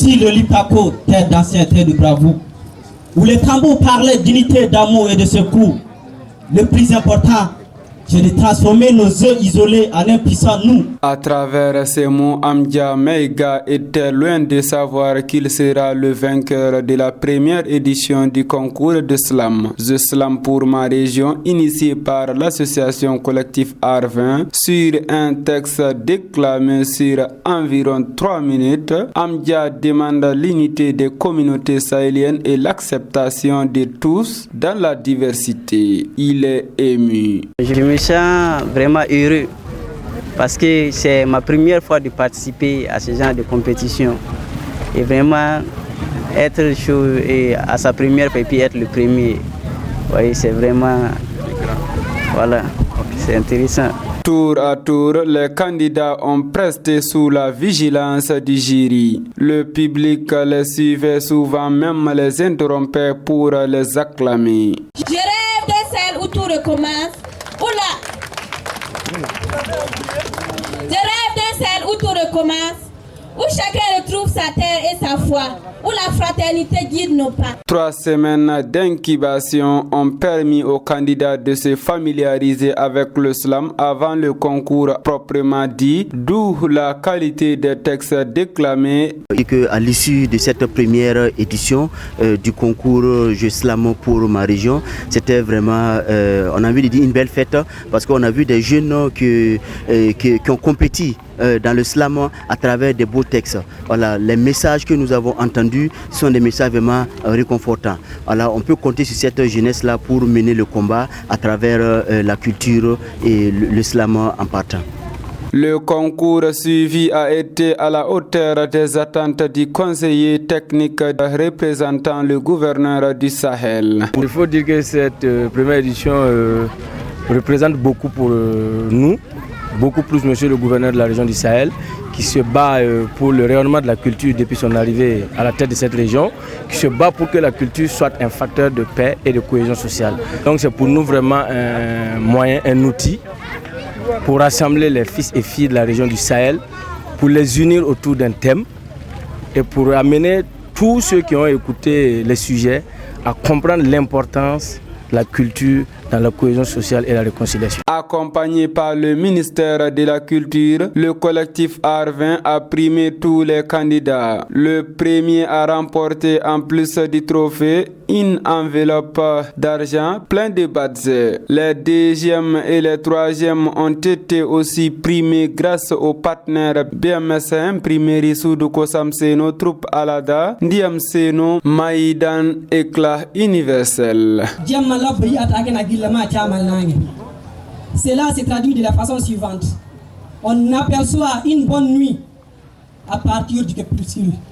Ici, le Liptako, terre d'anciens, terre de bravoure, où les tambours parlaient d'unité, d'amour et de secours. Le plus important, c'est de transformer nos œufs isolés en un puissant nous. À travers ces mots, Amdia Meiga était loin de savoir qu'il sera le vainqueur de la première édition du concours de slam. The Slam pour ma région, initié par l'association collective Arvin, sur un texte déclamé sur environ 3 minutes. Amdia demande l'unité des communautés sahéliennes et l'acceptation de tous dans la diversité. Il est ému. Je me sens vraiment heureux parce que c'est ma première fois de participer à ce genre de compétition. Et vraiment, être chaud et à sa première et puis être le premier, oui, c'est vraiment, voilà, c'est intéressant. Tour à tour, les candidats ont presté sous la vigilance du jury. Le public les suivait souvent, même les interrompait pour les acclamer. Je rêve d'un Sahel où tout recommence. Oula! Je rêve d'un Sahel où tout recommence, où chacun retrouve sa terre et sa foi, où la fraternité guide nos pas. 3 semaines d'incubation ont permis aux candidats de se familiariser avec le slam avant le concours proprement dit, d'où la qualité des textes déclamés. Et qu'à l'issue de cette première édition du concours Je Slam pour ma région, c'était vraiment, on a envie de dire, une belle fête parce qu'on a vu des jeunes qui ont compétit dans le slam à travers des beaux textes. Voilà, les messages que nous avons entendus sont des messages vraiment réconfortants. Voilà, on peut compter sur cette jeunesse-là pour mener le combat à travers la culture et le slam en partant. Le concours suivi a été à la hauteur des attentes du conseiller technique représentant le gouverneur du Sahel. Il faut dire que cette première édition représente beaucoup pour nous, beaucoup plus monsieur le gouverneur de la région du Sahel, qui se bat pour le rayonnement de la culture depuis son arrivée à la tête de cette région, qui se bat pour que la culture soit un facteur de paix et de cohésion sociale. Donc c'est pour nous vraiment un moyen, un outil pour rassembler les fils et filles de la région du Sahel, pour les unir autour d'un thème et pour amener tous ceux qui ont écouté les sujets à comprendre l'importance de la culture dans la cohésion sociale et la réconciliation. Accompagné par le ministère de la Culture, le collectif Arvin a primé tous les candidats. Le premier a remporté en plus du trophée une enveloppe d'argent plein de badges. Les deuxièmes et les troisièmes ont été aussi primés grâce aux partenaires BMS Imprimerie Soudouko Samseno, Troupe Alada, Ndiam Seno, Maïdan, Éclat Universel. Cela se traduit de la façon suivante. On aperçoit une bonne nuit à partir du crépuscule.